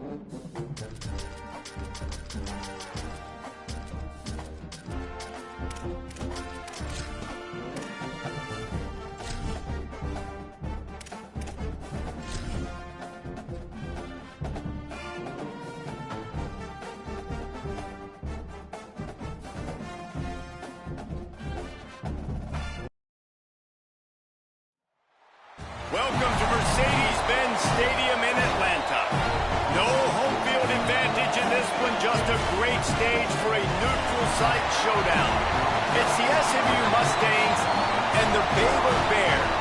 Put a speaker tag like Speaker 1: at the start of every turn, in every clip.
Speaker 1: Welcome to Mercedes-Benz Stadium in Atlanta. No home field advantage in this one, just a great stage for a neutral site showdown. It's the SMU Mustangs and the Baylor Bears.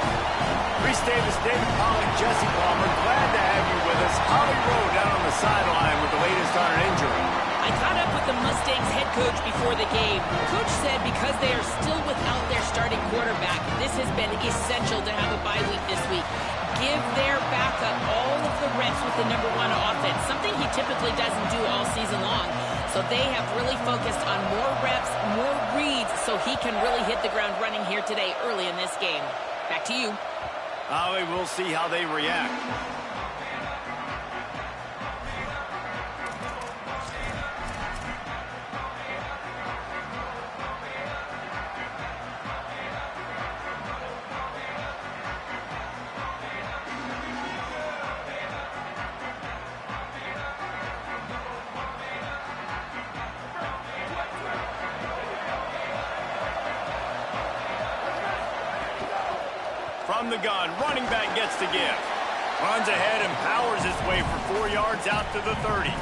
Speaker 1: Reese Davis, David Pollock, Jesse Palmer, glad to have you with us. Holly Rowe down on the sideline with the latest on an injury.
Speaker 2: I caught up with the Mustangs head coach before the game. Coach said because they are still without their starting quarterback, this has been essential to have a bye week this week. Give their backup all of the reps with the #1 offense, something he typically doesn't do all season long. So they have really focused on more reps, more reads, so he can really hit the ground running here today early in this game. Back to you.
Speaker 1: Holly, we'll see how they react. From the gun, running back gets to give. Runs ahead and powers his way for 4 yards out to the 30.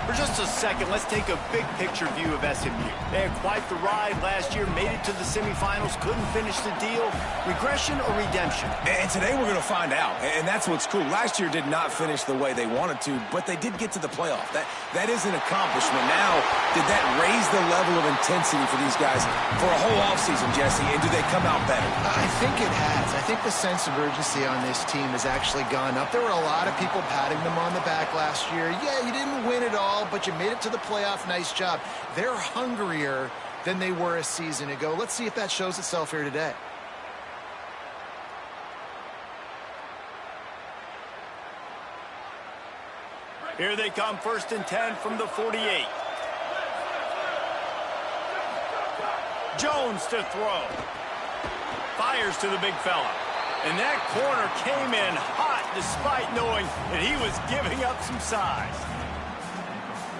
Speaker 1: For just a second, let's take a big-picture view of SMU. They had quite the ride last year, made it to the semifinals, couldn't finish the deal. Regression or redemption?
Speaker 3: And today we're going to find out, and that's what's cool. Last year did not finish the way they wanted to, but they did get to the playoff. That is an accomplishment. Now, did that raise the level of intensity for these guys for a whole offseason, Jesse, and do they come out better?
Speaker 4: I think it has. I think the sense of urgency on this team has actually gone up. There were a lot of people patting them on the back last year. Yeah, you didn't win it all, but you made it to the playoff. Nice job. They're hungrier than they were a season ago. Let's see if that shows itself here today.
Speaker 1: Here they come, 1st and 10 from the 48. Jones to throw. Fires to the big fella. And that corner came in hot despite knowing that he was giving up some size.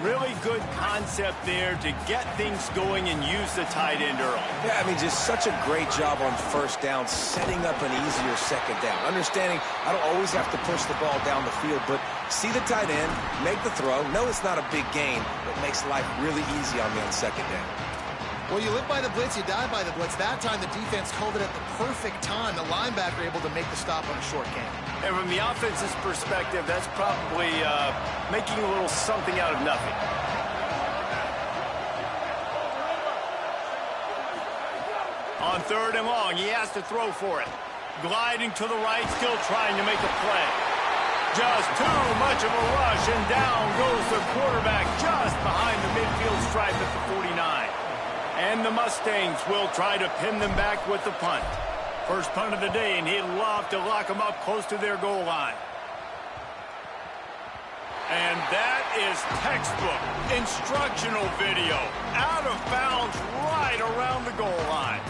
Speaker 1: Really good concept there to get things going and use the tight end early.
Speaker 3: Yeah, I mean, just such a great job on 1st down, setting up an easier 2nd down. Understanding I don't always have to push the ball down the field, but see the tight end, make the throw. No, it's not a big gain, but makes life really easy on me on 2nd down.
Speaker 4: Well, you live by the blitz, you die by the blitz. That time, the defense called it at the perfect time. The linebacker able to make the stop on a short game.
Speaker 1: And from the offense's perspective, that's probably making a little something out of nothing. On 3rd and long, he has to throw for it. Gliding to the right, still trying to make a play. Just too much of a rush, and down goes the quarterback just behind the midfield stripe at the 49. And the Mustangs will try to pin them back with the punt. First punt of the day, and he'd love to lock them up close to their goal line. And that is textbook instructional video. Out of bounds right around the goal line.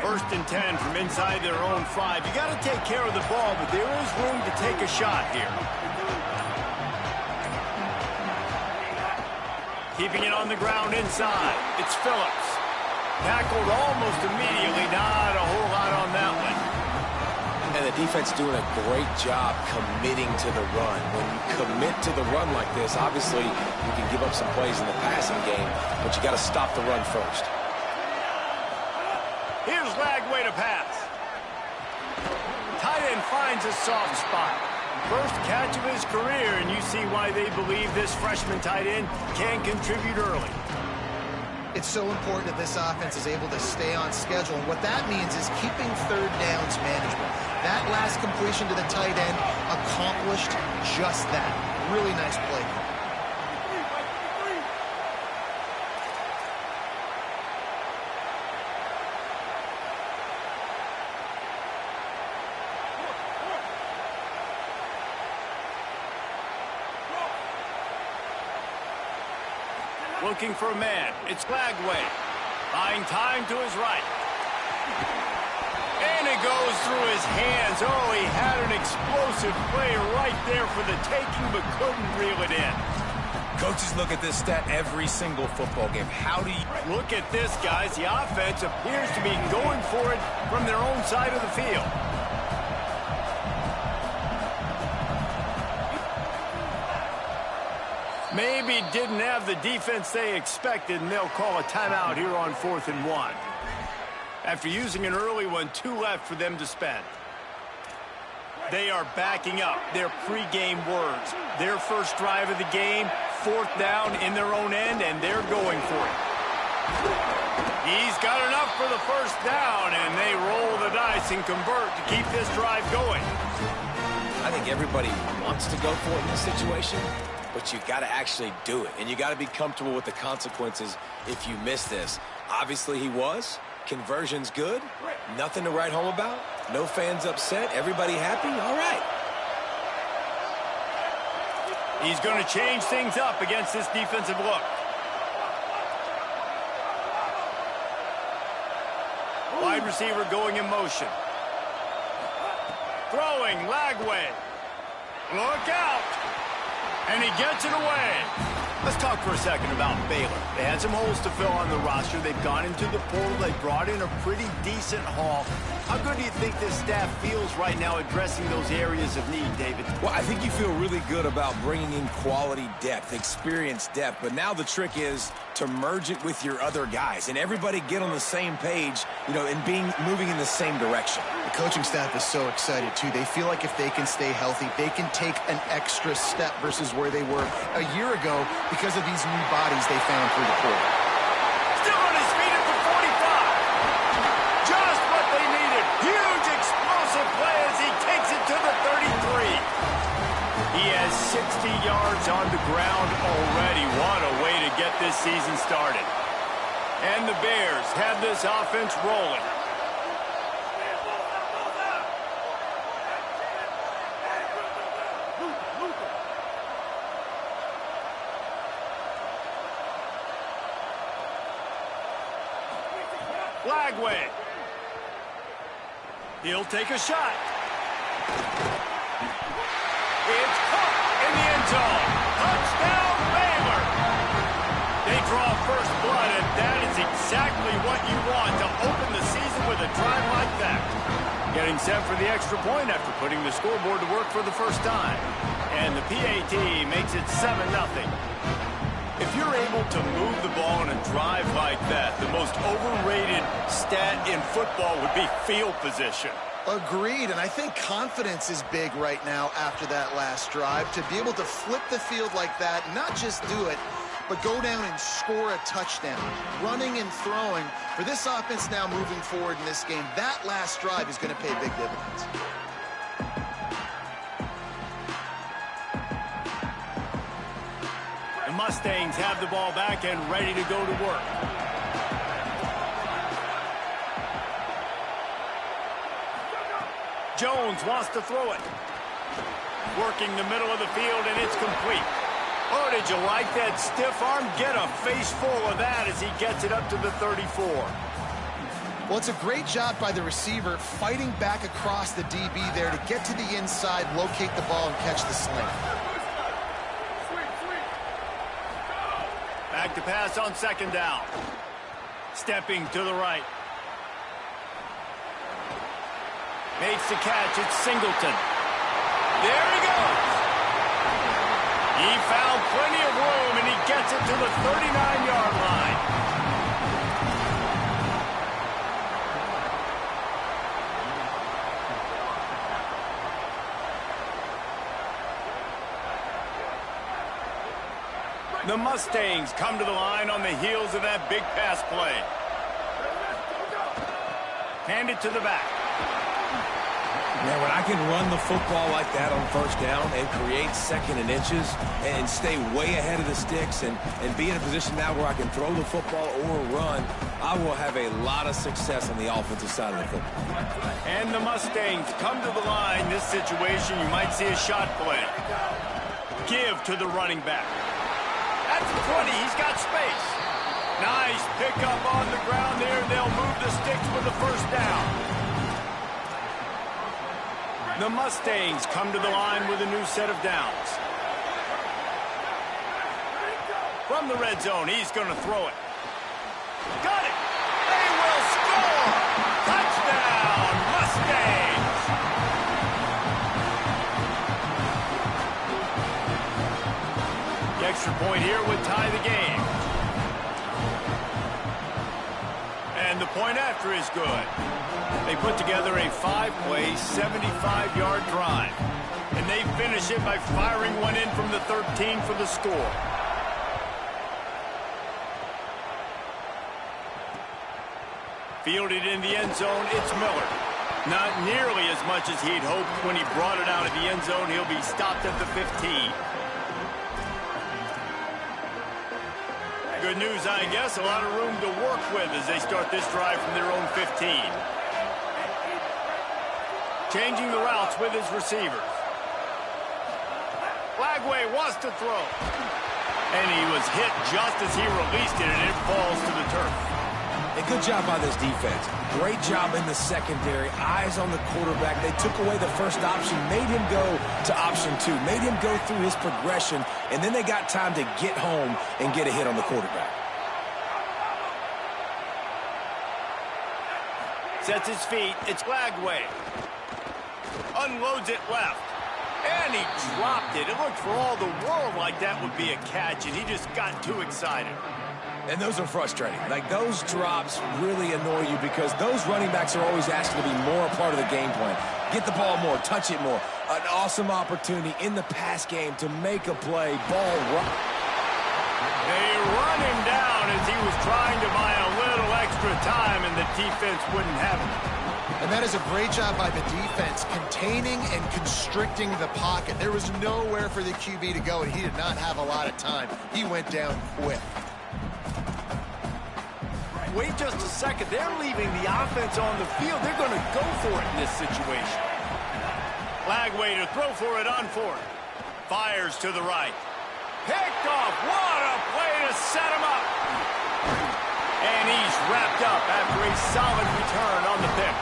Speaker 1: First and 10 from inside their own 5. You got to take care of the ball, but there is room to take a shot here. Keeping it on the ground inside. It's Phillips. Tackled almost immediately. Not a whole lot on that one.
Speaker 3: And the defense doing a great job committing to the run. When you commit to the run like this, obviously you can give up some plays in the passing game, but you got to stop the run first.
Speaker 1: Here's Lagway to pass. Tight end finds a soft spot. First catch of his career, and you see why they believe this freshman tight end can contribute early.
Speaker 4: It's so important that this offense is able to stay on schedule, and what that means is keeping 3rd downs manageable. That last completion to the tight end accomplished just that. Really nice play.
Speaker 1: Looking for a man. It's Lagway. Buying time to his right. And it goes through his hands. Oh, he had an explosive play right there for the taking, but couldn't reel it in.
Speaker 3: Coaches look at this stat every single football game. How do you...
Speaker 1: Look at this, guys. The offense appears to be going for it from their own side of the field. Maybe didn't have the defense they expected, and they'll call a timeout here on 4th and 1. After using an early one, 2 left for them to spend. They are backing up their pregame words. Their first drive of the game, 4th down in their own end, and they're going for it. He's got enough for the first down, and they roll the dice and convert to keep this drive going.
Speaker 3: I think everybody wants to go for it in this situation, but you got to actually do it, and you got to be comfortable with the consequences if you miss this. Obviously, he was. Conversion's good. Nothing to write home about. No fans upset. Everybody happy. All right.
Speaker 1: He's going to change things up against this defensive look. Wide receiver going in motion. Throwing, Lagway. Look out. And he gets it away. Let's talk for a second about Baylor. They had some holes to fill on the roster. They've gone into the portal. They brought in a pretty decent haul. How good do you think this staff feels right now addressing those areas of need, David?
Speaker 3: Well, I think you feel really good about bringing in quality depth, experienced depth. But now the trick is to merge it with your other guys and everybody get on the same page, you know, and moving in the same direction.
Speaker 4: The coaching staff is so excited, too. They feel like if they can stay healthy, they can take an extra step versus where they were a year ago because of these new bodies they found through the portal.
Speaker 1: Still on his feet at the 45. Just what they needed. Huge explosive play as he takes it to the 33. He has 60 yards on the ground already. What a way to get this season started. And the Bears have this offense rolling. Lagway. He'll take a shot. It's caught in the end zone. Touchdown, Baylor. They draw first blood, and that is exactly what you want to open the season with a drive like that. Getting set for the extra point after putting the scoreboard to work for the first time. And the PAT makes it 7-0. If you're able to move the ball in a drive like that, the most overrated stat in football would be field position.
Speaker 4: Agreed, and I think confidence is big right now after that last drive. To be able to flip the field like that, not just do it, but go down and score a touchdown. Running and throwing, for this offense now moving forward in this game, that last drive is going to pay big dividends.
Speaker 1: The Mustangs have the ball back and ready to go to work. Jones wants to throw it. Working the middle of the field, and it's complete. Oh, did you like that stiff arm? Get a face full of that as he gets it up to the 34.
Speaker 4: Well, it's a great job by the receiver fighting back across the DB there to get to the inside, locate the ball, and catch the sling.
Speaker 1: Back to pass on 2nd down. Stepping to the right. Makes the catch. It's Singleton. There he goes. He found plenty of room, and he gets it to the 39-yard line. The Mustangs come to the line on the heels of that big pass play. Hand it to the back.
Speaker 3: Man, when I can run the football like that on first down and create second and inches and stay way ahead of the sticks and be in a position now where I can throw the football or run, I will have a lot of success on the offensive side of the football.
Speaker 1: And the Mustangs come to the line. This situation, you might see a shot play. Give to the running back. At the 20, he's got space. Nice pickup on the ground there. They'll move the sticks with the first down. The Mustangs come to the line with a new set of downs. From the red zone, he's going to throw it. Got it! They will score! Touchdown, Mustangs! The extra point here would tie the game. And the point after is good. They put together a 5-play, 75-yard drive. And they finish it by firing one in from the 13 for the score. Fielded in the end zone, it's Miller. Not nearly as much as he'd hoped when he brought it out of the end zone. He'll be stopped at the 15. Good news, I guess. A lot of room to work with as they start this drive from their own 15. Changing the routes with his receivers. Flagway wants to throw. And he was hit just as he released it, and it falls to the turf.
Speaker 3: A good job by this defense. Great job in the secondary. Eyes on the quarterback. They took away the first option, made him go to option 2, made him go through his progression, and then they got time to get home and get a hit on the quarterback.
Speaker 1: Sets his feet. It's Flagway. Unloads it left. And he dropped it. It looked for all the world like that would be a catch, and he just got too excited.
Speaker 3: And those are frustrating. Like, those drops really annoy you because those running backs are always asking to be more a part of the game plan. Get the ball more, touch it more. An awesome opportunity in the pass game to make a play. Ball run.
Speaker 1: They run him down as he was trying to buy a little extra time, and the defense wouldn't have it.
Speaker 4: And that is a great job by the defense, containing and constricting the pocket. There was nowhere for the QB to go, and he did not have a lot of time. He went down quick.
Speaker 1: Wait just a second. They're leaving the offense on the field. They're going to go for it in this situation. Flagway to throw for it on fourth. Fires to the right. Picked off. What a play to set him up. And he's wrapped up after a solid return on the pick.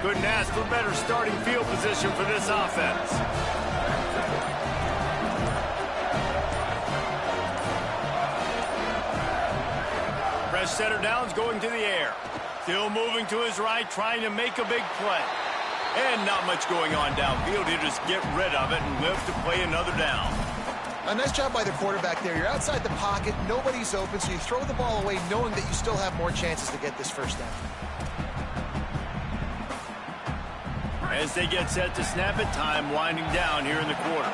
Speaker 1: Couldn't ask for better starting field position for this offense. Fresh center downs going to the air. Still moving to his right, trying to make a big play. And not much going on downfield. He'll just get rid of it and live to play another down.
Speaker 4: A nice job by the quarterback there. You're outside the pocket, nobody's open, so you throw the ball away knowing that you still have more chances to get this first down.
Speaker 1: As they get set to snap it, time winding down here in the quarter.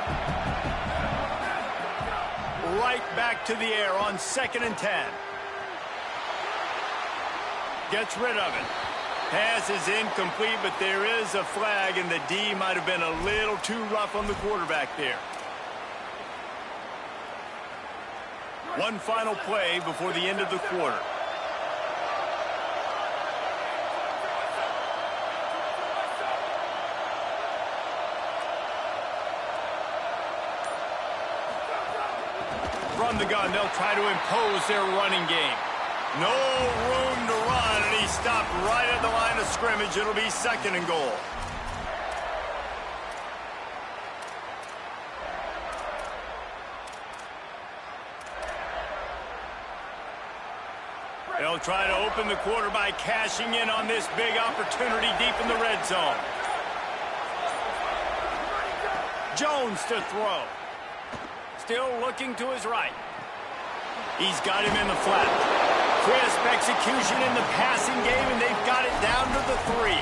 Speaker 1: Right back to the air on 2nd and 10. Gets rid of it. Pass is incomplete, but there is a flag, and the D might have been a little too rough on the quarterback there. One final play before the end of the quarter. From the gun, they'll try to impose their running game. No room to run, and he stopped right at the line of scrimmage. It'll be 2nd and goal. They'll try to open the quarter by cashing in on this big opportunity deep in the red zone. Jones to throw. Still looking to his right. He's got him in the flat. Crisp execution in the passing game, and they've got it down to the 3.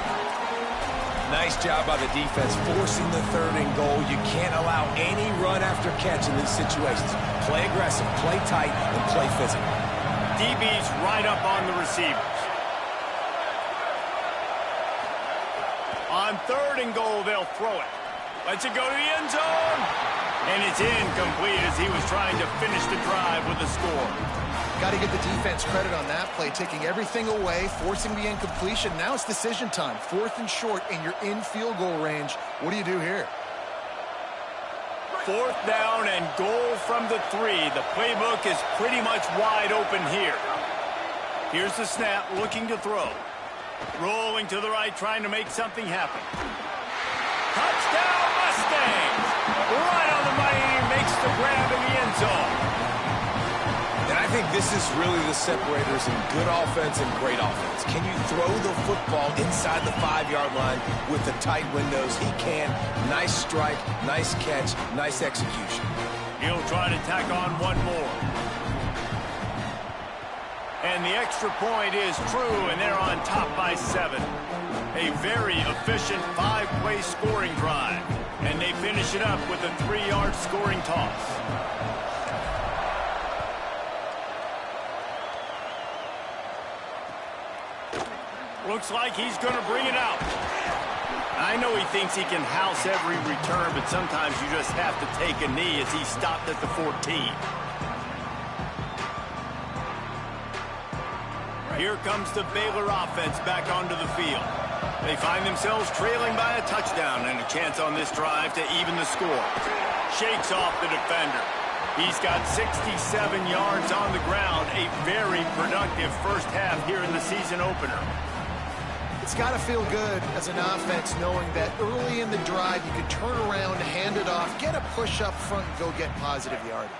Speaker 3: Nice job by the defense forcing the 3rd and goal. You can't allow any run after catch in these situations. Play aggressive, play tight, and play physical.
Speaker 1: DB's right up on the receivers. On 3rd and goal, they'll throw it. Lets it go to the end zone. And it's incomplete as he was trying to finish the drive with a score.
Speaker 4: Got to give the defense credit on that play, taking everything away, forcing the incompletion. Now it's decision time. 4th and short, and you're in field goal range. What do you do here?
Speaker 1: 4th down and goal from the 3. The playbook is pretty much wide open here. Here's the snap, looking to throw. Rolling to the right, trying to make something happen. Touchdown, Mustangs! Right on the money, he makes the grab in the end zone.
Speaker 3: And I think this is really the separators in good offense and great offense. Can you throw the football inside the 5-yard line with the tight windows? He can. Nice strike, nice catch, nice execution.
Speaker 1: He'll try to tack on one more. And the extra point is true, and they're on top by 7. A very efficient 5-play scoring drive. And they finish it up with a 3-yard scoring toss. Looks like he's going to bring it out. I know he thinks he can house every return, but sometimes you just have to take a knee as he stopped at the 14. Here comes the Baylor offense back onto the field. They find themselves trailing by a touchdown and a chance on this drive to even the score. Shakes off the defender. He's got 67 yards on the ground, a very productive first half here in the season opener.
Speaker 4: It's got to feel good as an offense knowing that early in the drive you can turn around, hand it off, get a push up front, and go get positive yardage.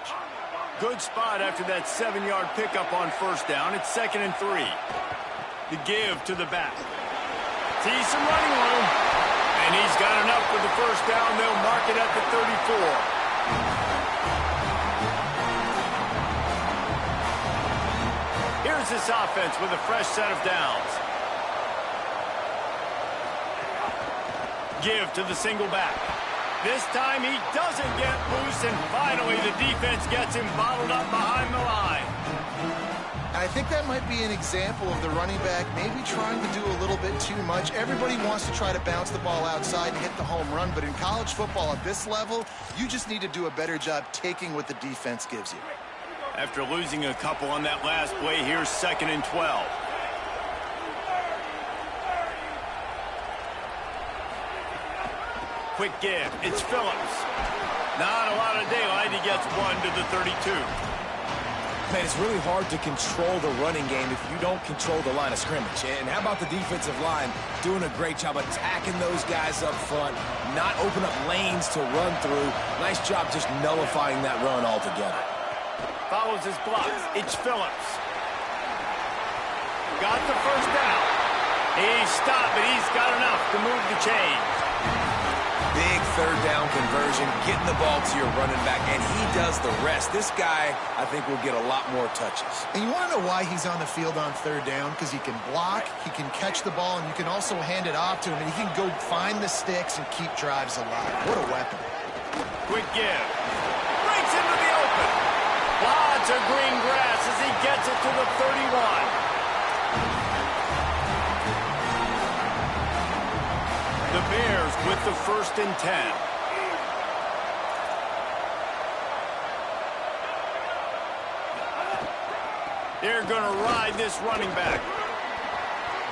Speaker 1: Good spot after that 7-yard pickup on 1st down. It's 2nd and 3. The give to the back. Sees some running room. And he's got enough for the 1st down. They'll mark it at the 34. Here's this offense with a fresh set of downs. Give to the single back. This time he doesn't get loose, and finally the defense gets him bottled up behind the line.
Speaker 4: I think that might be an example of the running back maybe trying to do a little bit too much. Everybody wants to try to bounce the ball outside and hit the home run, but in college football at this level, you just need to do a better job taking what the defense gives you.
Speaker 1: After losing a couple on that last play, here's 2nd and 12. Quick give. It's Phillips. Not a lot of daylight. He gets 1 to the 32.
Speaker 3: Man, it's really hard to control the running game if you don't control the line of scrimmage. And how about the defensive line doing a great job attacking those guys up front, not open up lanes to run through. Nice job just nullifying that run altogether.
Speaker 1: Follows his blocks. It's Phillips. Got the 1st down. He stopped, but he's got enough to move the chain.
Speaker 3: Big 3rd down conversion, getting the ball to your running back, and he does the rest. This guy, I think, will get a lot more touches.
Speaker 4: And you want to know why he's on the field on 3rd down? Because he can block, he can catch the ball, and you can also hand it off to him, and he can go find the sticks and keep drives alive. What a weapon.
Speaker 1: Quick give. Breaks into the open. Lots of green grass as he gets it to the 31. The Bears with the 1st and 10. They're going to ride this running back.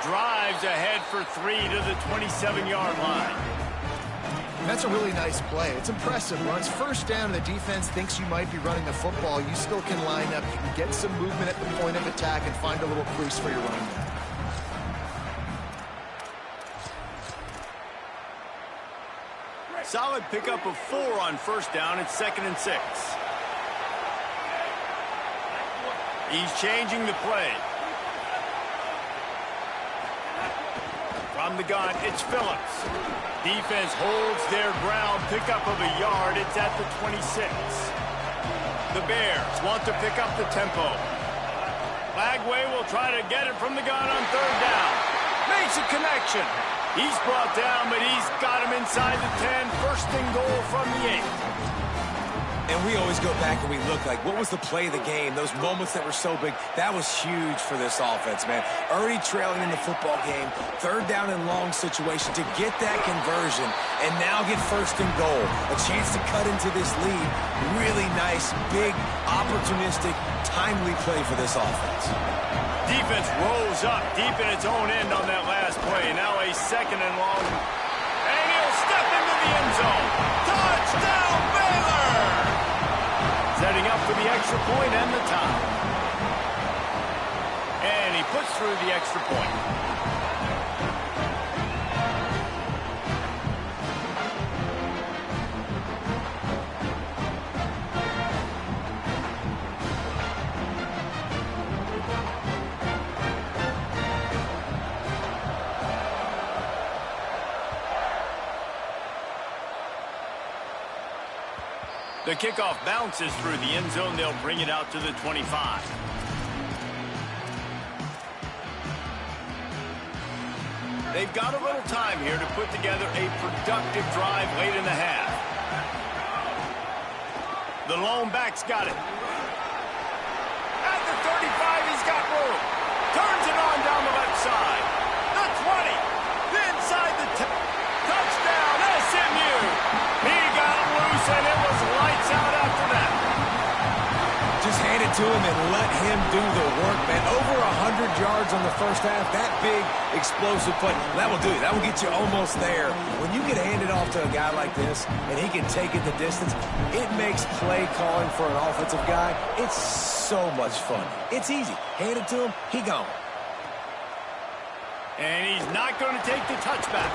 Speaker 1: Drives ahead for 3 to the 27-yard line.
Speaker 4: That's a really nice play. It's impressive. Runs 1st down, and the defense thinks you might be running the football. You still can line up. You can get some movement at the point of attack and find a little crease for your running back.
Speaker 1: Solid pickup of 4 on 1st down. It's 2nd and 6. He's changing the play. From the gun, it's Phillips. Defense holds their ground. Pickup of a yard. It's at the 26. The Bears want to pick up the tempo. Lagway will try to get it from the gun on 3rd down. Makes a connection. He's brought down, but he's got him inside the 10. First and goal from the 8.
Speaker 3: And we always go back and we look like, what was the play of the game? Those moments that were so big, that was huge for this offense, man. Already trailing in the football game, third down and long situation to get that conversion and now get first and goal. A chance to cut into this lead. Really nice, big, opportunistic, timely play for this offense.
Speaker 1: Defense rolls up deep in its own end on that last play. Now a second and long. And he'll step into the end zone. Touchdown, Baylor! Setting up for the extra point and the tie. And he puts through the extra point. The kickoff bounces through the end zone. They'll bring it out to the 25. They've got a little time here to put together a productive drive late in the half. The lone back's got it. At the 35, he's got room. Turns it on down the left side. The 20. Inside the 10. Touchdown, SMU. He got loose, and it was lights out after that.
Speaker 3: Just hand it to him and let him do the work, man. Over 100 yards on the first half. That big, explosive play. That will do it. That will get you almost there. When you get handed off to a guy like this, and he can take it the distance, it makes play calling for an offensive guy, it's so much fun. It's easy. Hand it to him, he gone.
Speaker 1: And he's not going to take the touchback.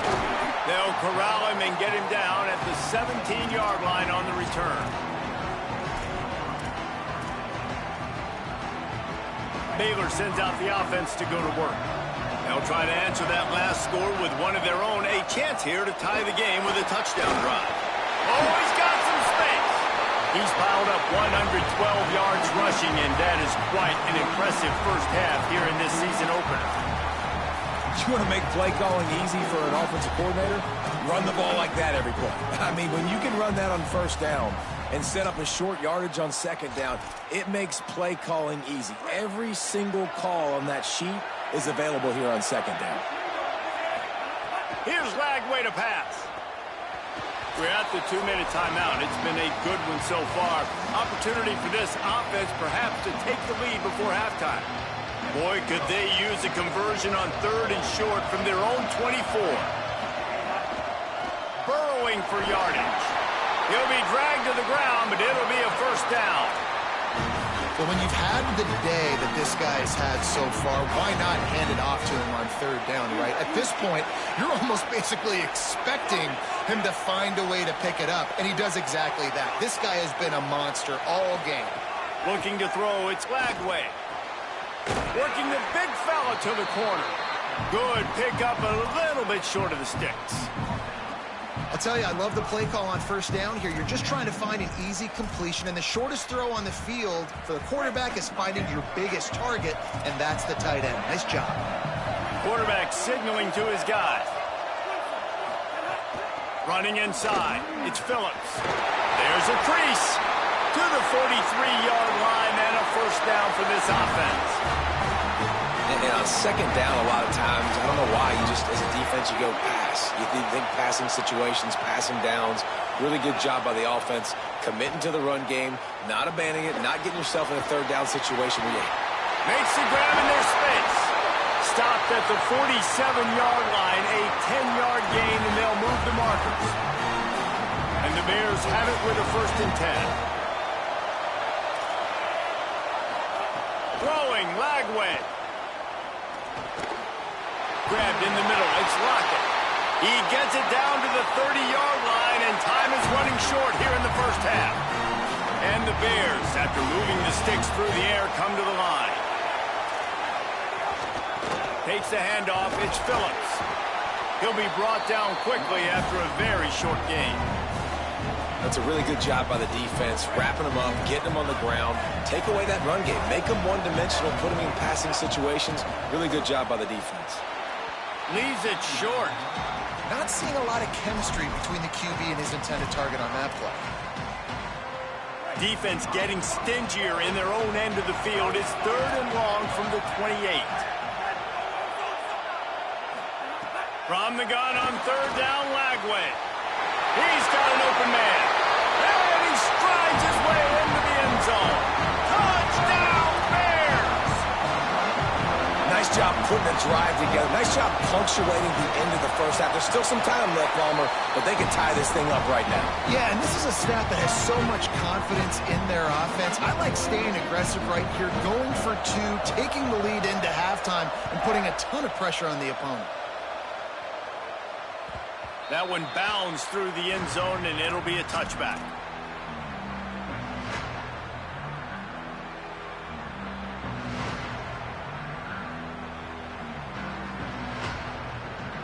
Speaker 1: They'll corral him and get him down at the 17-yard line on the return. Baylor sends out the offense to go to work. They'll try to answer that last score with one of their own. A chance here to tie the game with a touchdown drive. Oh, he's got some space. He's piled up 112 yards rushing, and that is quite an impressive first half here in this season opener.
Speaker 3: You want to make play calling easy for an offensive coordinator? Run the ball like that every play. I mean, when you can run that on first down and set up a short yardage on second down, it makes play calling easy. Every single call on that sheet is available here on second down.
Speaker 1: Here's Lagway to pass. We're at the 2-minute timeout. It's been a good one so far. Opportunity for this offense perhaps to take the lead before halftime. Boy, could they use a conversion on third and short from their own 24. Burrowing for yardage. He'll be dragged to the ground, but it'll be a first down.
Speaker 4: Well, when you've had the day that this guy's had so far, why not hand it off to him on third down, right? At this point, you're almost basically expecting him to find a way to pick it up, and he does exactly that. This guy has been a monster all game.
Speaker 1: Looking to throw, it's Lagway. Working the big fella to the corner. Good pickup, a little bit short of the sticks.
Speaker 4: I'll tell you, I love the play call on first down here. You're just trying to find an easy completion, and the shortest throw on the field for the quarterback is finding your biggest target, and that's the tight end. Nice job.
Speaker 1: Quarterback signaling to his guys. Running inside, it's Phillips. There's a crease to the 43-yard line, and a first down for this offense.
Speaker 3: And on second down, a lot of times, I don't know why, you just, as a defense, you go pass. You think passing situations, passing downs. Really good job by the offense, committing to the run game, not abandoning it, not getting yourself in a third down situation where you
Speaker 1: makes the grab in their space. Stopped at the 47-yard line, a 10-yard gain, and they'll move the markers. And the Bears have it with a 1st and 10. Throwing, Lagway. Grabbed in the middle, it's Lockett. He gets it down to the 30-yard line, and time is running short here in the first half. And the Bears, after moving the sticks through the air, come to the line. Takes the handoff, it's Phillips. He'll be brought down quickly after a very short game.
Speaker 3: That's a really good job by the defense, wrapping them up, getting them on the ground, take away that run game, make them one-dimensional, put them in passing situations. Really good job by the defense.
Speaker 1: Leaves it short.
Speaker 4: Not seeing a lot of chemistry between the QB and his intended target on that play.
Speaker 1: Defense getting stingier in their own end of the field. It's 3rd and long from the 28. From the gun on 3rd down, Lagway. He's got an open man. And he strides his way into the end zone. Touchdown, Bears!
Speaker 3: Nice job putting a drive together. Nice job punctuating the end of the first half. There's still some time left, Palmer, but they can tie this thing up right now.
Speaker 4: Yeah, and this is a staff that has so much confidence in their offense. I like staying aggressive right here, going for 2, taking the lead into halftime, and putting a ton of pressure on the opponent.
Speaker 1: That one bounds through the end zone, and it'll be a touchback.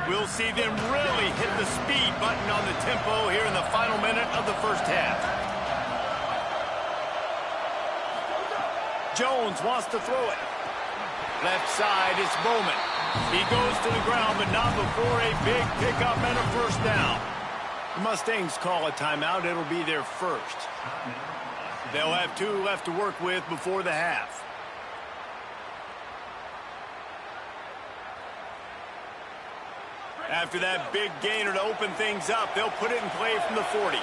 Speaker 1: We'll see them really hit the speed button on the tempo here in the final minute of the first half. Jones wants to throw it. Left side is Bowman. He goes to the ground, but not before a big pickup and a first down. The Mustangs call a timeout. It'll be their first. They'll have 2 left to work with before the half. After that big gainer to open things up, they'll put it in play from the 40.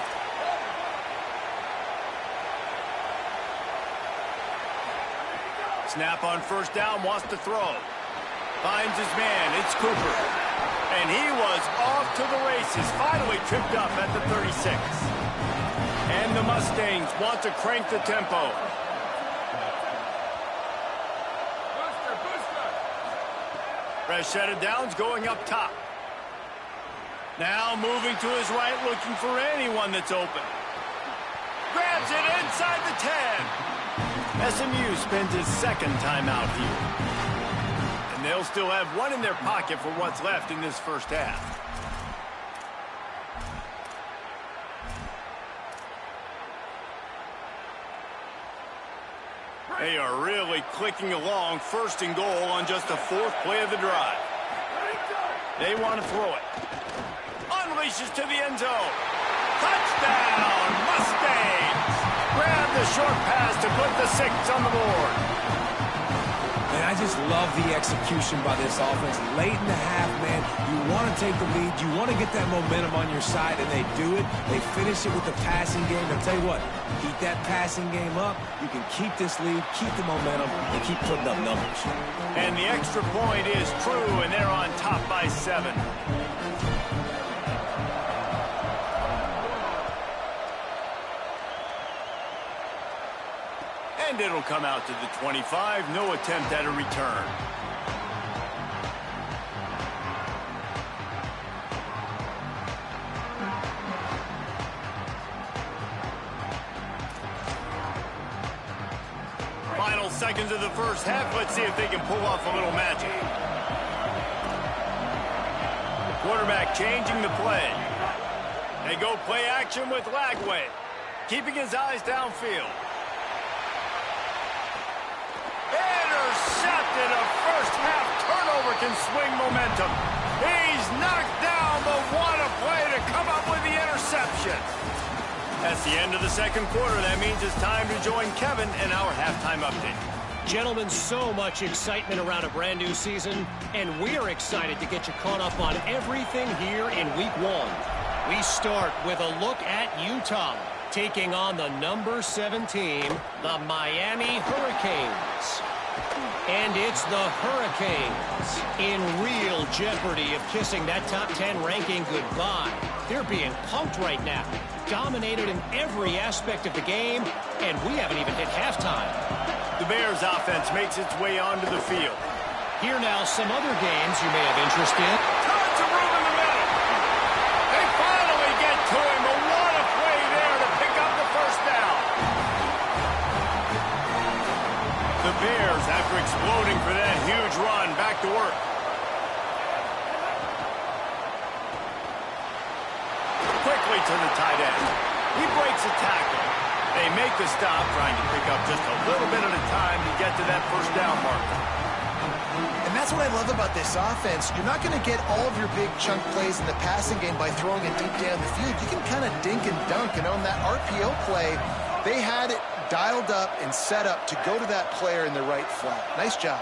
Speaker 1: Snap on first down, wants to throw. Finds his man, it's Cooper. And he was off to the races, finally tripped up at the 36. And the Mustangs want to crank the tempo. Fresh set of downs going up top. Now moving to his right, looking for anyone that's open. Grabs it inside the 10. SMU spends his 2nd timeout here. And they'll still have 1 in their pocket for what's left in this first half. They are really clicking along, 1st and goal on just the 4th play of the drive. They want to throw it. Unleashes to the end zone. Touchdown, Mustangs! Grab the short pass to put the 6 on the board.
Speaker 3: Man, I just love the execution by this offense. Late in the half, man, you want to take the lead. You want to get that momentum on your side, and they do it. They finish it with the passing game. I'll tell you what, keep that passing game up. You can keep this lead, keep the momentum, and keep putting up numbers.
Speaker 1: And the extra point is true, and they're on top by 7. And it'll come out to the 25. No attempt at a return. Final seconds of the first half. Let's see if they can pull off a little magic. The quarterback changing the play. They go play action with Lagway, keeping his eyes downfield. Intercepted. A first half turnover can swing momentum. He's knocked down, but what a play to come up with the interception. That's the end of the second quarter. That means it's time to join Kevin in our halftime update.
Speaker 5: Gentlemen, so much excitement around a brand new season, and we're excited to get you caught up on everything here in Week 1. We start with a look at Utah, taking on the number 7 team, the Miami Hurricanes. And it's the Hurricanes in real jeopardy of kissing that top 10 ranking goodbye. They're being punked right now, dominated in every aspect of the game, and we haven't even hit halftime.
Speaker 1: The Bears offense makes its way onto the field.
Speaker 5: Here now some other games you may have interest in.
Speaker 1: Tons of room in the middle. They finally get to him, but what a play there to pick up the first down. The Bears, after exploding for that huge run, back to work. Quickly to the tight end. He breaks a tackle. They make the stop, trying to pick up just a little bit at a time to get to that first down marker.
Speaker 4: And that's that's what I love about this offense. You're not going to get all of your big chunk plays in the passing game by throwing it deep down the field. You can kind of dink and dunk, and on that RPO play, they had it dialed up and set up to go to that player in the right flat. Nice job.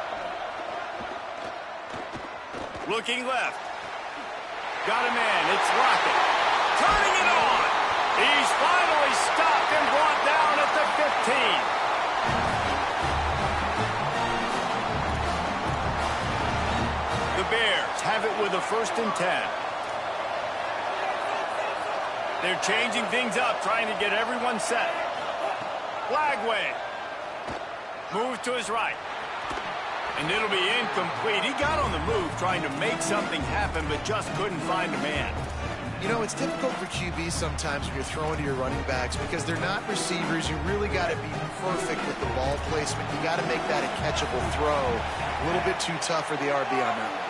Speaker 1: Looking left. Got a man. It's Lockett. Turning it on. He's finally stopped and brought down at the 15. The Bears have it with a 1st and 10. They're changing things up, trying to get everyone set. Flagway. Move to his right. And it'll be incomplete. He got on the move trying to make something happen, but just couldn't find a man.
Speaker 4: You know, it's difficult for QBs sometimes when you're throwing to your running backs because they're not receivers. You really got to be perfect with the ball placement. You got to make that a catchable throw. A little bit too tough for the RB on that one.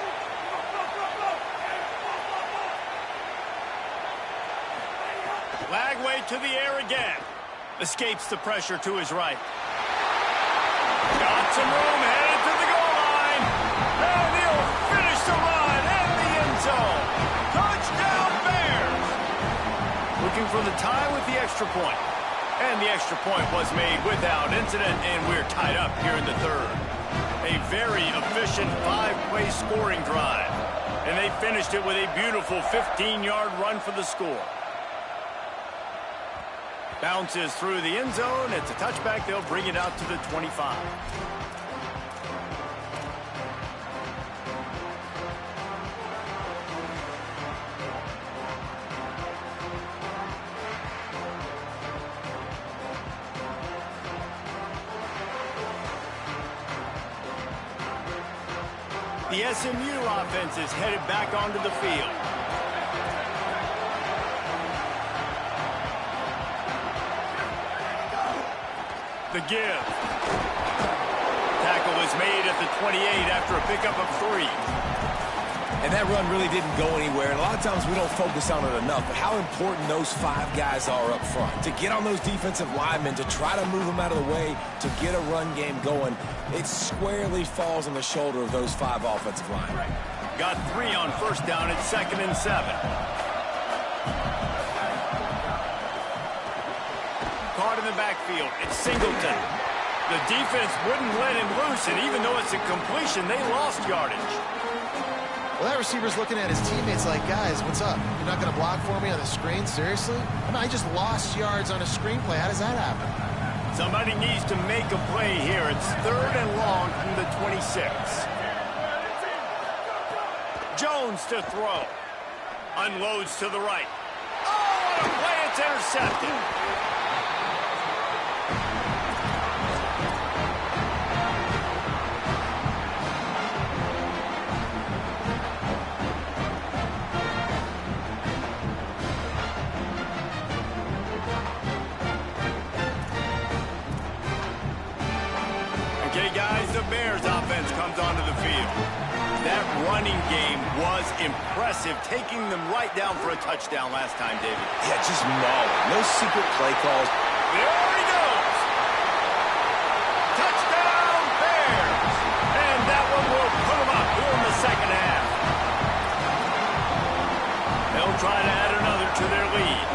Speaker 1: Flagway to the air again. Escapes the pressure to his right. Got some room, headed to the goal line. And he'll finish the run in the end zone. Touchdown Bears! Looking for the tie with the extra point. And the extra point was made without incident, and we're tied up here in the 3rd. A very efficient 5-play scoring drive. And they finished it with a beautiful 15-yard run for the score. Bounces through the end zone. It's a touchback. They'll bring it out to the 25. The SMU offense is headed back onto the field. The give. Tackle is made at the 28 after a pickup of 3.
Speaker 3: And that run really didn't go anywhere. And a lot of times we don't focus on it enough, but how important those 5 guys are up front. To get on those defensive linemen, to try to move them out of the way, to get a run game going, it squarely falls on the shoulder of those 5 offensive linemen.
Speaker 1: Got 3 on 1st down at 2nd and 7. Caught in the backfield. It's Singleton. The defense wouldn't let him loose, and even though it's a completion, they lost yardage.
Speaker 4: Well, that receiver's looking at his teammates like, guys, what's up? You're not going to block for me on the screen? Seriously? I mean, I just lost yards on a screenplay. How does that happen?
Speaker 1: Somebody needs to make a play here. It's 3rd and long from the 26. Jones to throw. Unloads to the right. Oh, what a play. It's intercepted. Okay, guys, the Bears offense comes onto the field. That running game was impressive, taking them right down for a touchdown last time, David.
Speaker 3: Yeah, just mauling. No secret play calls.
Speaker 1: There he goes. Touchdown, Bears. And that one will put them up here in the 2nd half. They'll try to add another to their lead.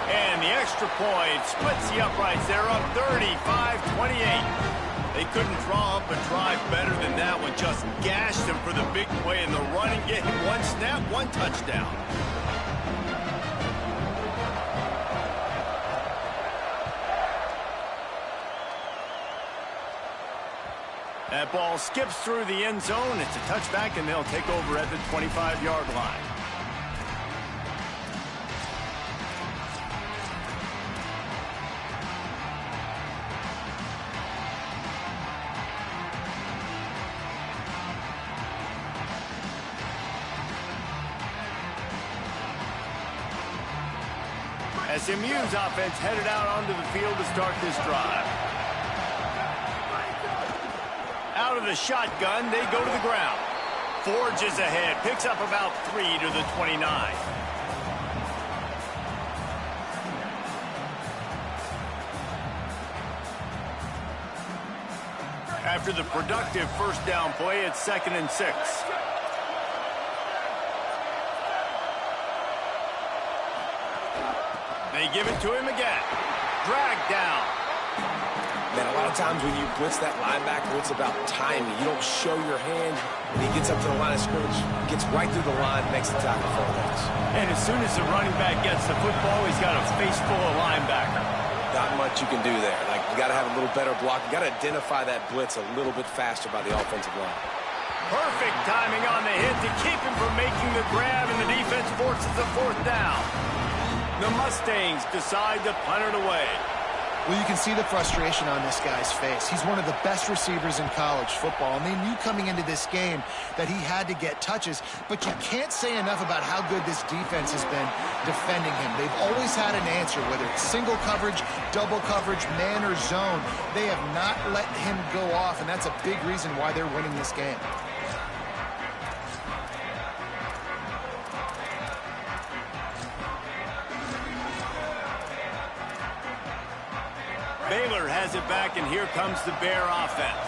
Speaker 1: And the extra point splits the uprights. They're up 35-28. They couldn't draw up a drive better than that one. Just gashed them for the big play in the running game. 1 snap, 1 touchdown. That ball skips through the end zone. It's a touchback, and they'll take over at the 25-yard line. SMU's offense headed out onto the field to start this drive. Out of the shotgun, they go to the ground. Forges ahead, picks up about 3 to the 29. After the productive first down play, it's 2nd and 6. They give it to him again. Drag down.
Speaker 3: Man, a lot of times when you blitz that linebacker, it's about timing. You don't show your hand. When he gets up to the line of scrimmage, gets right through the line, makes the tackle for a loss.
Speaker 1: And as soon as the running back gets the football, he's got a face full of linebacker.
Speaker 3: Not much you can do there. Like, you got to have a little better block. You got to identify that blitz a little bit faster by the offensive line.
Speaker 1: Perfect timing on the hit to keep him from making the grab, and the defense forces the 4th down. The Mustangs decide to punt it away.
Speaker 4: Well, you can see the frustration on this guy's face. He's one of the best receivers in college football, and they knew coming into this game that he had to get touches, but you can't say enough about how good this defense has been defending him. They've always had an answer, whether it's single coverage, double coverage, man or zone. They have not let him go off, and that's a big reason why they're winning this game.
Speaker 1: Baylor has it back, and here comes the Bear offense.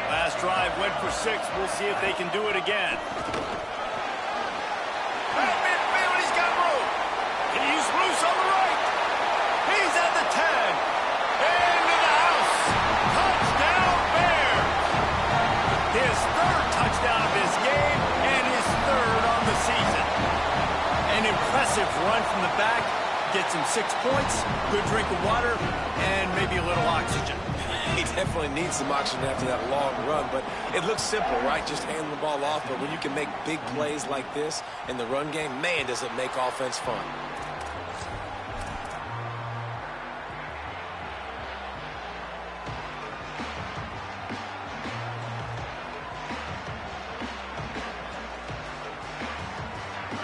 Speaker 1: Last drive went for 6. We'll see if they can do it again. Out midfield, he's got room. He's loose on the right. He's at the 10. Into the house. Touchdown, Bears. His 3rd touchdown of this game, and his 3rd on the season. An impressive run from the back. Gets him 6 points, good drink of water, and maybe a little oxygen.
Speaker 3: He definitely needs some oxygen after that long run, but it looks simple, right? Just handing the ball off, but when you can make big plays like this in the run game, man, does it make offense fun.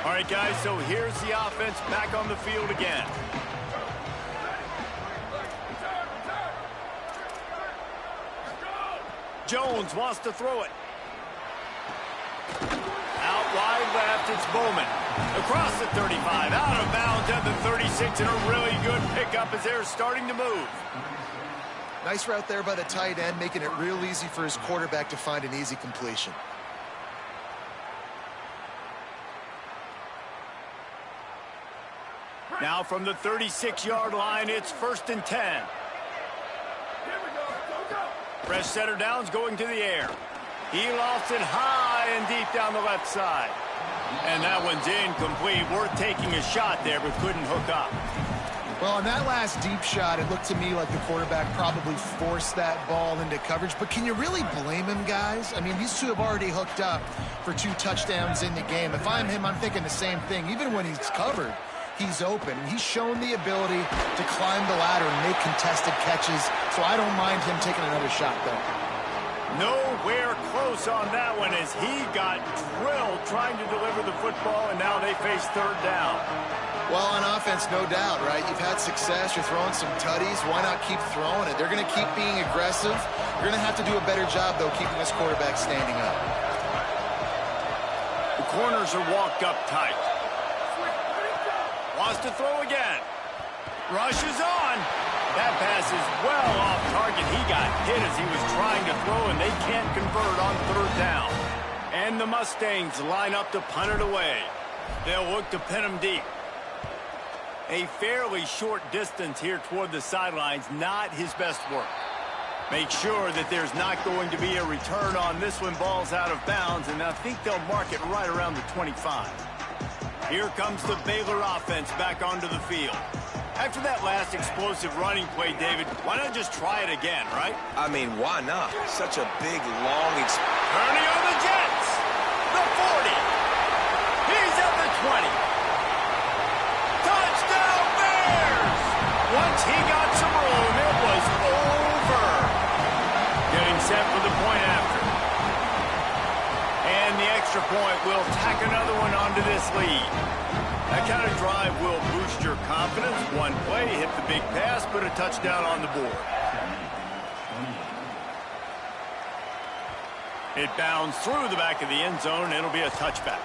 Speaker 1: All right, guys, so here's the offense back on the field again. Jones wants to throw it. Out wide left, it's Bowman. Across the 35, out of bounds at the 36, and a really good pickup as they're starting to move.
Speaker 4: Nice route there by the tight end, making it real easy for his quarterback to find an easy completion.
Speaker 1: Now from the 36-yard line, it's 1st and 10. Fresh setter down's going to the air. He lofts it high and deep down the left side. And that one's incomplete. Worth taking a shot there, but couldn't hook up.
Speaker 4: Well, on that last deep shot, it looked to me like the quarterback probably forced that ball into coverage. But can you really blame him, guys? I mean, these two have already hooked up for 2 touchdowns in the game. If I'm him, I'm thinking the same thing. Even when he's covered, he's open. He's shown the ability to climb the ladder and make contested catches, so I don't mind him taking another shot there.
Speaker 1: Nowhere close on that one as he got drilled trying to deliver the football, and now they face 3rd down.
Speaker 4: Well, on offense, no doubt, right? You've had success. You're throwing some tutties. Why not keep throwing it? They're going to keep being aggressive. You're going to have to do a better job, though, keeping this quarterback standing up.
Speaker 1: The corners are walked up tight. Wants to throw again. Rushes on. That pass is well off target. He got hit as he was trying to throw, and they can't convert on 3rd down. And the Mustangs line up to punt it away. They'll look to pin him deep. A fairly short distance here toward the sidelines, not his best work. Make sure that there's not going to be a return on this one. Ball's out of bounds, and I think they'll mark it right around the 25. Here comes the Baylor offense back onto the field. After that last explosive running play, David, why not just try it again, right?
Speaker 3: I mean, why not? Such a big, long...
Speaker 1: Turning on the Jets! The 40! He's at the 20! Touchdown, Bears! Once he got some room, it was over. Getting set for the point after. And the extra point will tack another one onto this lead. That kind of drive will boost your confidence. One play, hit the big pass, put a touchdown on the board. It bounds through the back of the end zone. It'll be a touchback.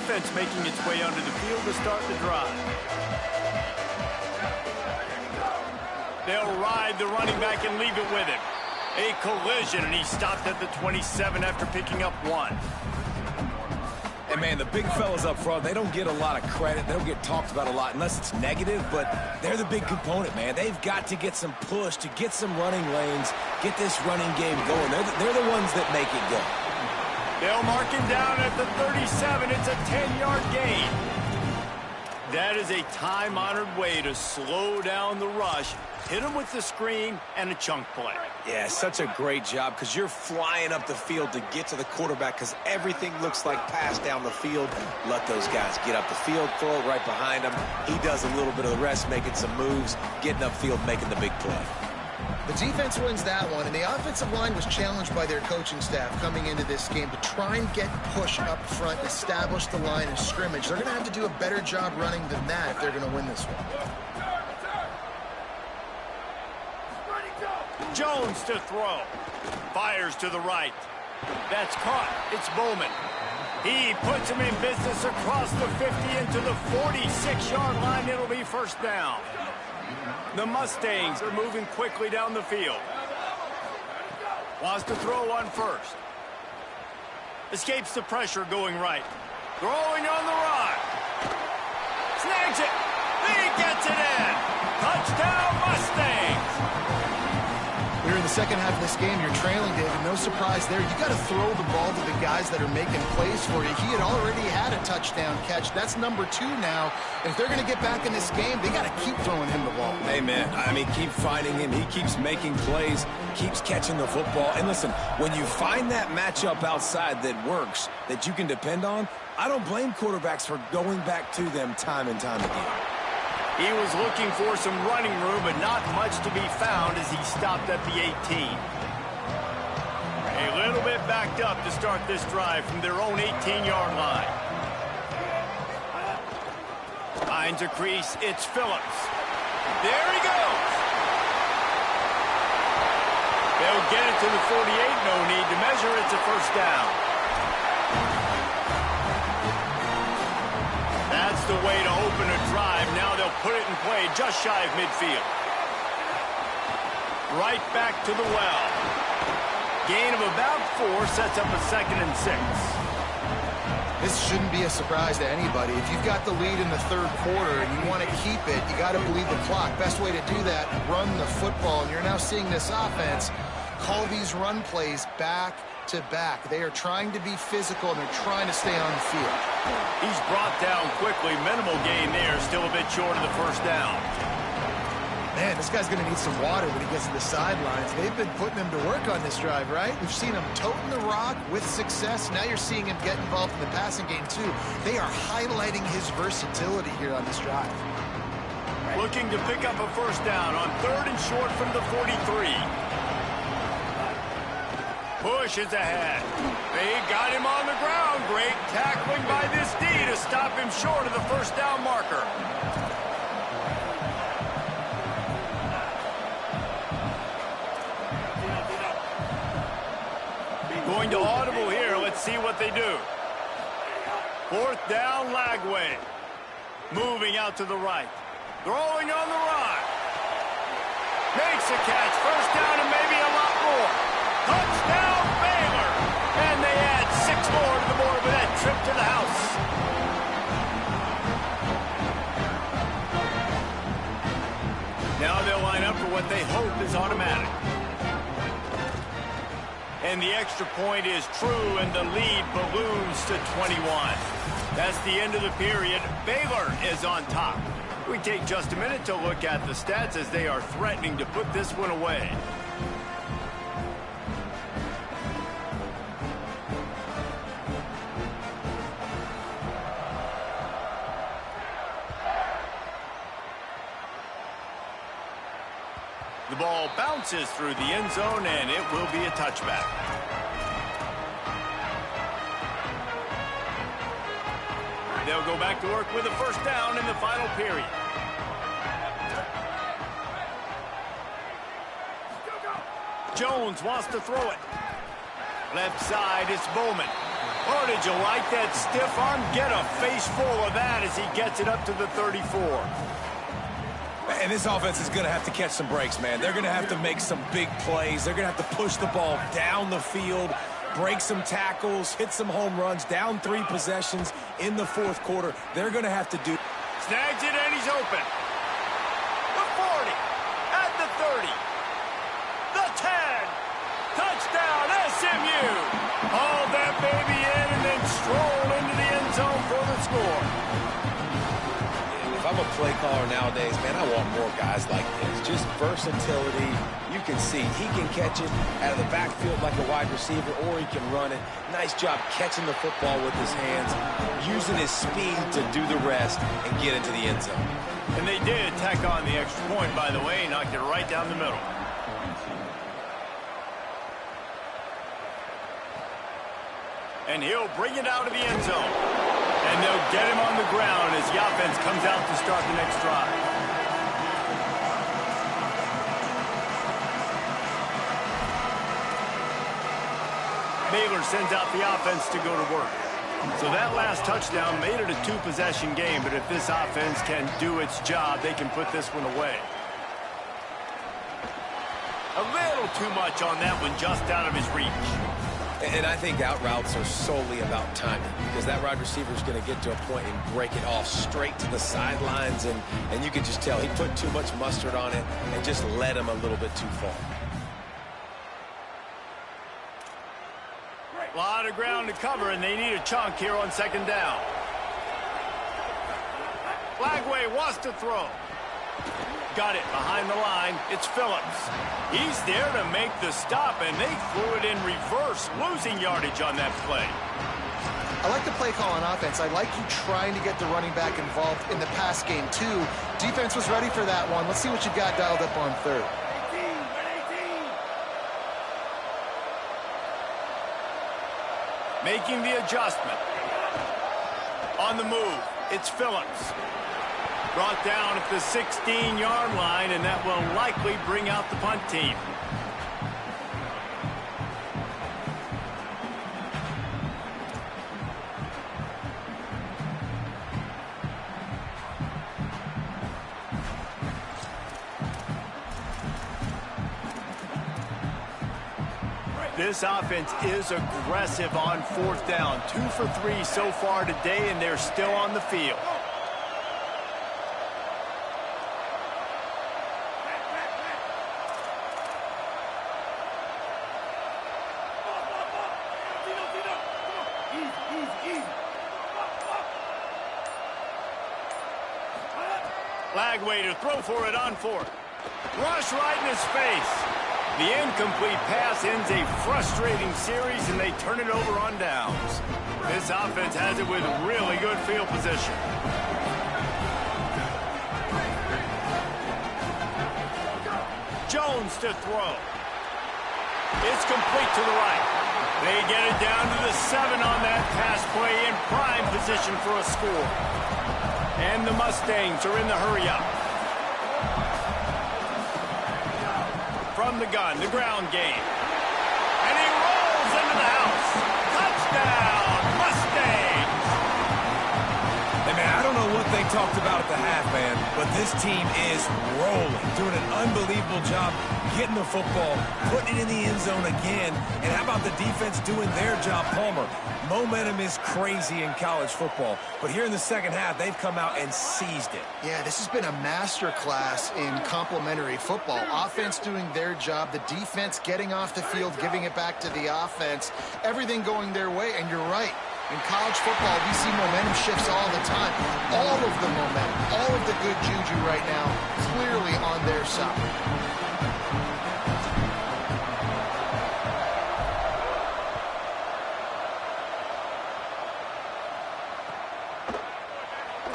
Speaker 1: offense making its way onto the field to start the drive. They'll ride the running back and leave it with him. A collision, and he stopped at the 27 after picking up 1.
Speaker 3: And, man, the big fellas up front, they don't get a lot of credit. They don't get talked about a lot unless it's negative, but they're the big component, man. They've got to get some push, to get some running lanes, get this running game going. They're the ones that make it go.
Speaker 1: They'll mark him down at the 37. It's a 10-yard gain. That is a time-honored way to slow down the rush, hit him with the screen, and a chunk play.
Speaker 3: Yeah, such a great job because you're flying up the field to get to the quarterback because everything looks like pass down the field. Let those guys get up the field, throw it right behind him. He does a little bit of the rest, making some moves, getting upfield, making the big play.
Speaker 4: The defense wins that one, and the offensive line was challenged by their coaching staff coming into this game to try and get push up front, establish the line of scrimmage. They're going to have to do a better job running than that if they're going to win this one.
Speaker 1: Jones to throw. Fires to the right. That's caught. It's Bowman. He puts him in business across the 50 into the 46-yard line. It'll be first down. The Mustangs are moving quickly down the field. Wants to throw on first. Escapes the pressure going right. Throwing on the run. Snags it. He gets it in. Touchdown Mustangs.
Speaker 4: We're in the second half of this game. You're trailing, David. No surprise there. You got to throw the ball to the guys that are making plays for you. He had already had a touchdown catch. That's number 2 now. And if they're going to get back in this game, they got to keep throwing him the ball.
Speaker 3: Hey, man, I mean, keep finding him. He keeps making plays, keeps catching the football. And listen, when you find that matchup outside that works, that you can depend on, I don't blame quarterbacks for going back to them time and time again.
Speaker 1: He was looking for some running room, but not much to be found as he stopped at the 18. A little bit backed up to start this drive from their own 18-yard line. Finds a crease. It's Phillips. There he goes. They'll get it to the 48. No need to measure. It's a first down. That's the way to open a drive. Now they'll put it in play just shy of midfield. Right back to the well. Gain of about 4 sets up a 2nd and 6.
Speaker 4: This shouldn't be a surprise to anybody. If you've got the lead in the third quarter and you want to keep it, you got to bleed the clock. Best way to do that, run the football. And you're now seeing this offense call these run plays back to back. They are trying to be physical, and they're trying to stay on the field.
Speaker 1: He's brought down quickly. Minimal gain there. Still a bit short of the first down.
Speaker 4: Man, this guy's going to need some water when he gets to the sidelines. They've been putting him to work on this drive, right? We've seen him toting the rock with success. Now you're seeing him get involved in the passing game, too. They are highlighting his versatility here on this drive.
Speaker 1: Looking to pick up a first down on 3rd and short from the 43. Push is ahead. They got him on the ground. Great tackling by this D to stop him short of the first down marker. Going to audible here. Let's see what they do. 4th down, Lagway. Moving out to the right. Throwing on the run. Makes a catch. First down and maybe a lot more. Touchdown, Baylor! And they add 6 more to the board with that trip to the house. Now they'll line up for what they hope is automatic. And the extra point is true, and the lead balloons to 21. That's the end of the period. Baylor is on top. We take just a minute to look at the stats as they are threatening to put this one away. The ball bounces through the end zone, and it will be a touchback. They'll go back to work with a first down in the final period. Jones wants to throw it. Left side, it's Bowman. Oh, did you like that stiff arm? Get a face full of that as he gets it up to the 34.
Speaker 3: And this offense is going to have to catch some breaks, man. They're going to have to make some big plays. They're going to have to push the ball down the field, break some tackles, hit some home runs, down 3 possessions in the fourth quarter. They're going to have to do.
Speaker 1: Snags it and he's open. The 40, at the 30, the 10. Touchdown, SMU. Hauled that baby in and then strolled into the end zone for the score.
Speaker 3: If I'm a play caller nowadays, man, I want more guys like this. Just versatility. You can see he can catch it out of the backfield like a wide receiver, or he can run it. Nice job catching the football with his hands, using his speed to do the rest and get into the end zone.
Speaker 1: And they did tack on the extra point, by the way, knocked it right down the middle. And he'll bring it out of the end zone. And they'll get him on the ground as the offense comes out to start the next drive. Baylor sends out the offense to go to work. So that last touchdown made it a 2-possession game, but if this offense can do its job, they can put this one away. A little too much on that one, just out of his reach.
Speaker 3: And I think out routes are solely about timing, because that wide receiver is going to get to a point and break it off straight to the sidelines, and you can just tell he put too much mustard on it and just led him a little bit too far.
Speaker 1: A lot of ground to cover, and they need a chunk here on second down. Flagway wants to throw. Got it behind the line. It's Phillips. He's there to make the stop, and they threw it in reverse, losing yardage on that play.
Speaker 4: I like the play call on offense. I like you trying to get the running back involved in the pass game, too. Defense was ready for that one. Let's see what you got dialed up on third.
Speaker 1: Making the adjustment. On the move, it's Phillips. Brought down at the 16-yard line, and that will likely bring out the punt team. This offense is aggressive on fourth down. 2 for 3 so far today, and they're still on the field. Flagway to throw for it on fourth. Rush right in his face. The incomplete pass ends a frustrating series, and they turn it over on downs. This offense has it with really good field position. Jones to throw. It's complete to the right. They get it down to the 7 on that pass play, in prime position for a score. And the Mustangs are in the hurry-up. From the gun, the ground game. And he rolls into the house. Touchdown, Mustangs!
Speaker 3: Hey, man, I don't know what they talked about at the half, man, but this team is rolling, doing an unbelievable job getting the football, putting it in the end zone again. And how about the defense doing their job, Palmer? Momentum is crazy in college football, but here in the second half, they've come out and seized it.
Speaker 4: Yeah, this has been a masterclass in complementary football. Offense doing their job, the defense getting off the field, giving it back to the offense, everything going their way, and you're right. In college football, we see momentum shifts all the time. All of the momentum, all of the good juju right now, clearly on their side.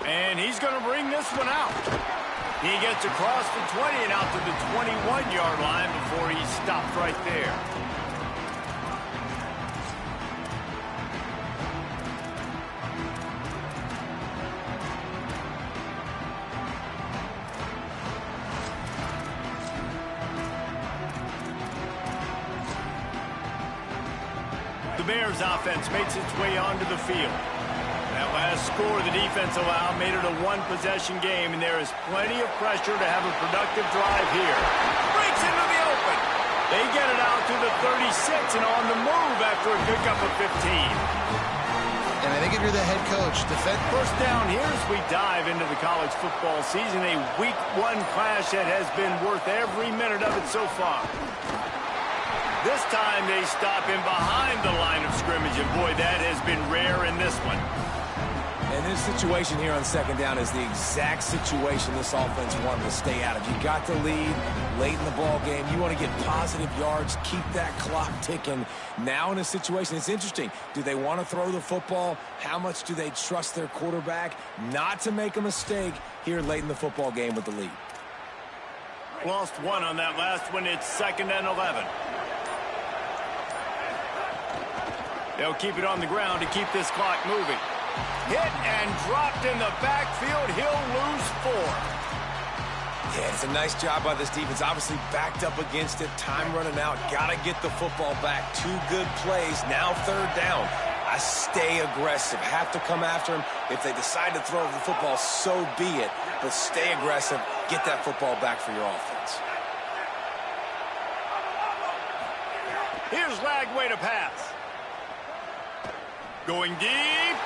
Speaker 1: And he's going to bring this one out. He gets across the 20 and out to the 21-yard line before he stopped right there. The Bears offense makes its way onto the field. That last score the defense allowed made it a one-possession game, and there is plenty of pressure to have a productive drive here. Breaks into the open. They get it out to the 36 and on the move after a pickup of 15.
Speaker 4: And I think if you're the head coach,
Speaker 1: First down here as we dive into the college football season, a week one clash that has been worth every minute of it so far. This time they stop him behind the line of scrimmage, and boy, that has been rare in this one.
Speaker 3: And this situation here on second down is the exact situation this offense wanted to stay out of. You got the lead late in the ball game. You want to get positive yards, keep that clock ticking. Now in a situation, it's interesting. Do they want to throw the football? How much do they trust their quarterback not to make a mistake here late in the football game with the lead?
Speaker 1: Lost one on that last one. It's 2nd and 11. They'll keep it on the ground to keep this clock moving. Hit and dropped in the backfield. He'll lose 4.
Speaker 3: Yeah, it's a nice job by this defense. Obviously backed up against it. Time running out. Got to get the football back. 2 good plays. Now 3rd down. I stay aggressive. Have to come after him. If they decide to throw the football, so be it. But stay aggressive. Get that football back for your offense.
Speaker 1: Here's Lagway to pass. Going deep.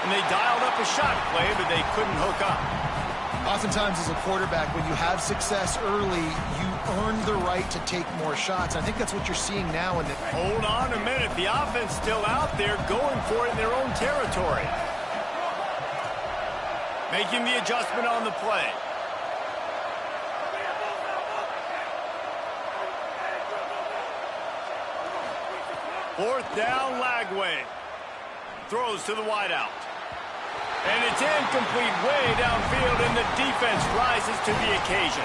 Speaker 1: And they dialed up a shot play, but they couldn't hook up.
Speaker 4: oftentimes as a quarterback, when you have success early, you earn the right to take more shots. I think that's what you're seeing now.
Speaker 1: Hold on a minute. The offense still out there going for it in their own territory. Making the adjustment on the play. Fourth down, Lagway. Throws to the wideout. And it's incomplete way downfield, and the defense rises to the occasion.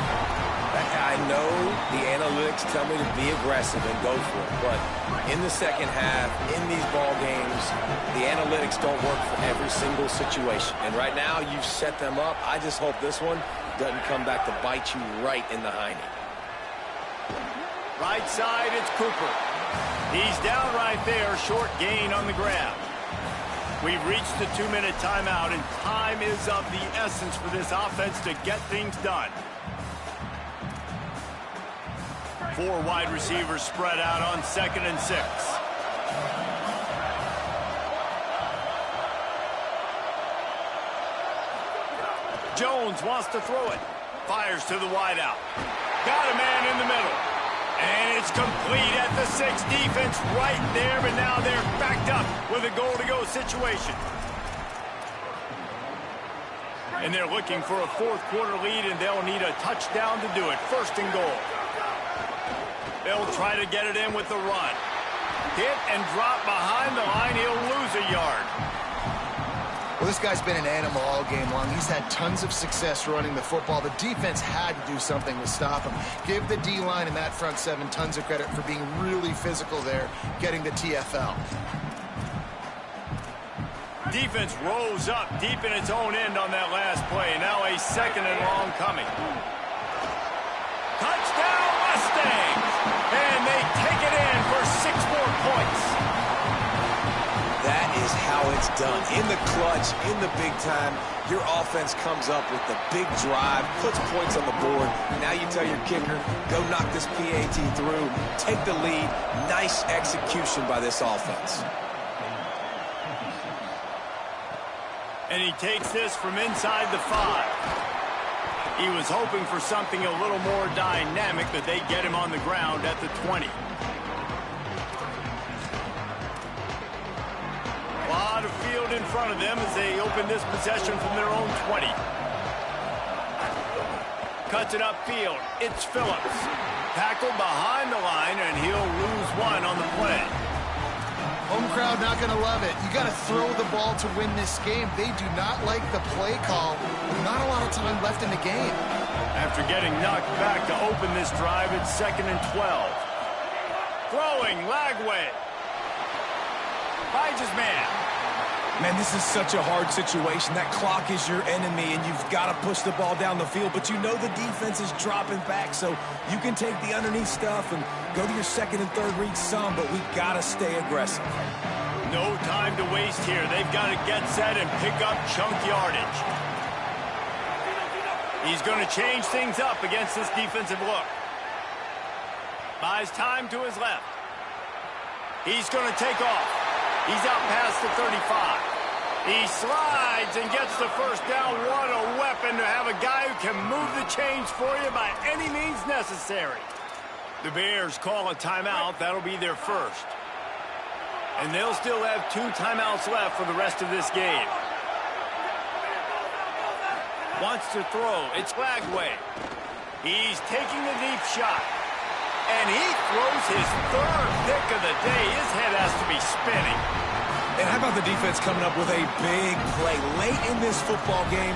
Speaker 3: I know the analytics tell me to be aggressive and go for it, but in the second half, in these ball games, the analytics don't work for every single situation. And right now, you've set them up. I just hope this one doesn't come back to bite you right in the hiney.
Speaker 1: Right side, it's Cooper. He's down right there, short gain on the grab. We've reached the 2-minute timeout, and time is of the essence for this offense to get things done. 4 wide receivers spread out on 2nd and 6. Jones wants to throw it. Fires to the wideout. Got a man in the middle. And it's complete at the 6. Defense right there, but now they're backed up with a goal-to-go situation. And they're looking for a fourth-quarter lead, and they'll need a touchdown to do it. 1st and goal. They'll try to get it in with the run. Hit and drop behind the line. He'll lose a yard.
Speaker 4: Well, this guy's been an animal all game long. He's had tons of success running the football. The defense had to do something to stop him. Give the D-line and that front 7 tons of credit for being really physical there, getting the TFL.
Speaker 1: Defense rose up deep in its own end on that last play. Now a 2nd and long coming. Touchdown Mustangs! And they take it in for 6 more points.
Speaker 3: That is how it's done. In the clutch, in the big time, your offense comes up with the big drive, puts points on the board. Now you tell your kicker, go knock this PAT through, take the lead. Nice execution by this offense.
Speaker 1: And he takes this from inside the 5. He was hoping for something a little more dynamic, but they get him on the ground at the 20. A lot of field in front of them as they open this possession from their own 20. Cuts it upfield. It's Phillips. Tackled behind the line, and he'll lose 1 on the play.
Speaker 4: Home crowd not going to love it. You got to throw the ball to win this game. They do not like the play call. Not a lot of time left in the game.
Speaker 1: After getting knocked back to open this drive, it's 2nd and 12. Throwing, Lagway. Finds his man.
Speaker 3: Man, this is such a hard situation. That clock is your enemy, and you've got to push the ball down the field. But you know the defense is dropping back, so you can take the underneath stuff and go to your second and third read some, but we've got to stay aggressive.
Speaker 1: No time to waste here. They've got to get set and pick up chunk yardage. He's going to change things up against this defensive look. Buys time to his left. He's going to take off. He's out past the 35. He slides and gets the first down. What a weapon to have a guy who can move the chains for you by any means necessary. The Bears call a timeout. That'll be their first. And they'll still have 2 timeouts left for the rest of this game. Wants to throw. It's Lagway. He's taking the deep shot. And he throws his third pick of the day. His head has to be spinning.
Speaker 3: And how about the defense coming up with a big play late in this football game?